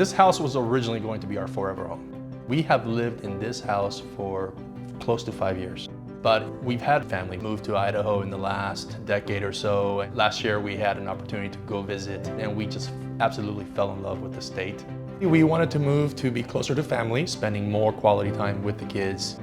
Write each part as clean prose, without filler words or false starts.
This house was originally going to be our forever home. We have lived in this house for close to 5 years. But we've had family move to Idaho in the last decade or so. Last year we had an opportunity to go visit and we just absolutely fell in love with the state. We wanted to move to be closer to family, spending more quality time with the kids.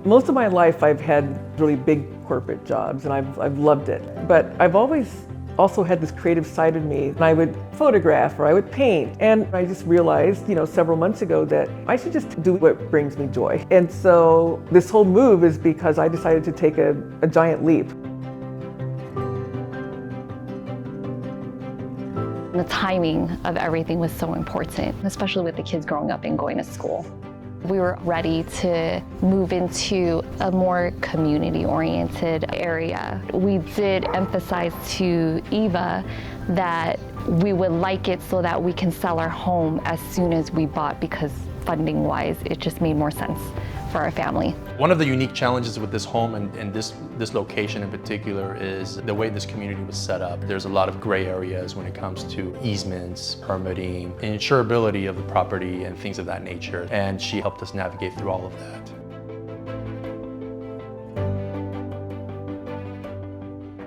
Most of my life I've had really big corporate jobs and I've loved it. But I've always also had this creative side of me, and I would photograph or I would paint. And I just realized, several months ago that I should just do what brings me joy. And so this whole move is because I decided to take a giant leap. The timing of everything was so important, especially with the kids growing up and going to school. We were ready to move into a more community-oriented area. We did emphasize to Eva that we would like it so that we can sell our home as soon as we bought, because funding-wise, it just made more sense for our family. One of the unique challenges with this home and this location in particular is the way this community was set up. There's a lot of gray areas when it comes to easements, permitting, insurability of the property and things of that nature. And she helped us navigate through all of that.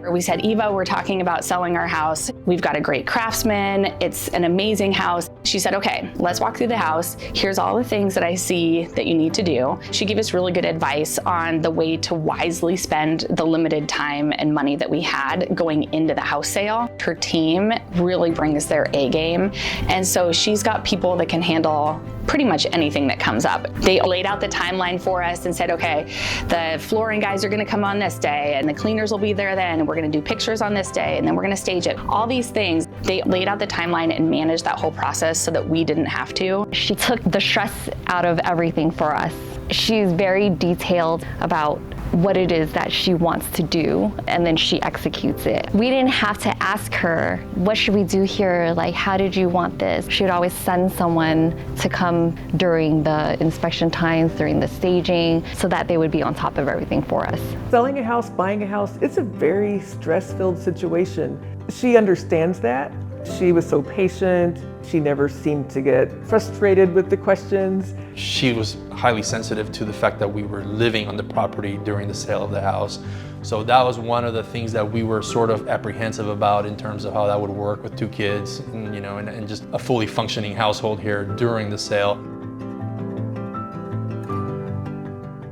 We said, Eva, we're talking about selling our house. We've got a great craftsman. It's an amazing house. She said, okay, let's walk through the house. Here's all the things that I see that you need to do. She gave us really good advice on the way to wisely spend the limited time and money that we had going into the house sale. Her team really brings their A game. And so she's got people that can handle pretty much anything that comes up. They laid out the timeline for us and said, okay, the flooring guys are gonna come on this day and the cleaners will be there then, and we're gonna do pictures on this day, and then we're gonna stage it. All these things, they laid out the timeline and managed that whole process so that we didn't have to. She took the stress out of everything for us. She's very detailed about what it is that she wants to do, and then she executes it. We didn't have to ask her, what should we do here? Like, how did you want this? She would always send someone to come during the inspection times, during the staging, so that they would be on top of everything for us. Selling a house, buying a house, it's a very stress-filled situation. She understands that. She was so patient. She never seemed to get frustrated with the questions. She was highly sensitive to the fact that we were living on the property during the sale of the house. So that was one of the things that we were sort of apprehensive about in terms of how that would work with 2 kids and, and just a fully functioning household here during the sale.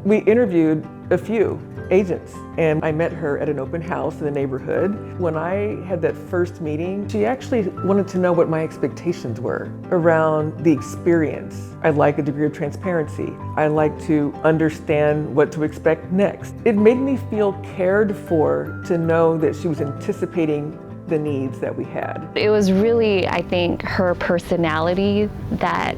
We interviewed a few agents, and I met her at an open house in the neighborhood. When I had that first meeting, she actually wanted to know what my expectations were around the experience. I like a degree of transparency. I like to understand what to expect next. It made me feel cared for to know that she was anticipating the needs that we had. It was really, I think, her personality that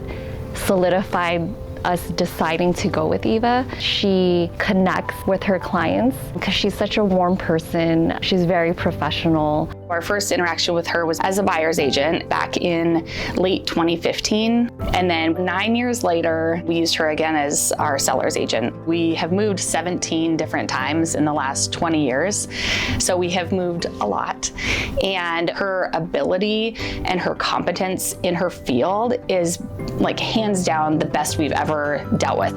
solidified us deciding to go with Eva. She connects with her clients because she's such a warm person. She's very professional. Our first interaction with her was as a buyer's agent back in late 2015. And then 9 years later, we used her again as our seller's agent. We have moved 17 different times in the last 20 years. So we have moved a lot. And her ability and her competence in her field is like hands down the best we've ever dealt with.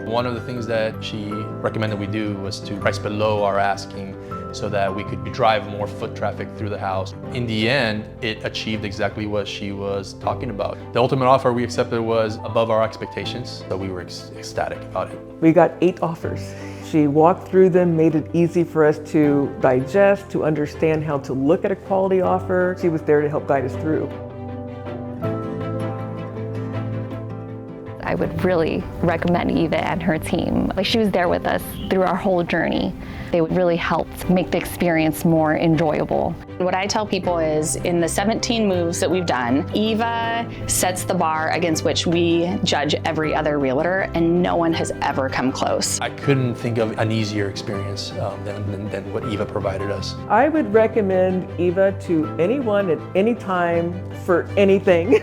One of the things that she recommended we do was to price below our asking so that we could drive more foot traffic through the house. In the end, it achieved exactly what she was talking about. The ultimate offer we accepted was above our expectations, so we were ecstatic about it. We got 8 offers. She walked through them, made it easy for us to digest, to understand how to look at a quality offer. She was there to help guide us through. I would really recommend Eva and her team. Like, she was there with us through our whole journey. They really helped make the experience more enjoyable. What I tell people is, in the 17 moves that we've done, Eva sets the bar against which we judge every other realtor, and no one has ever come close. I couldn't think of an easier experience than what Eva provided us. I would recommend Eva to anyone at any time for anything.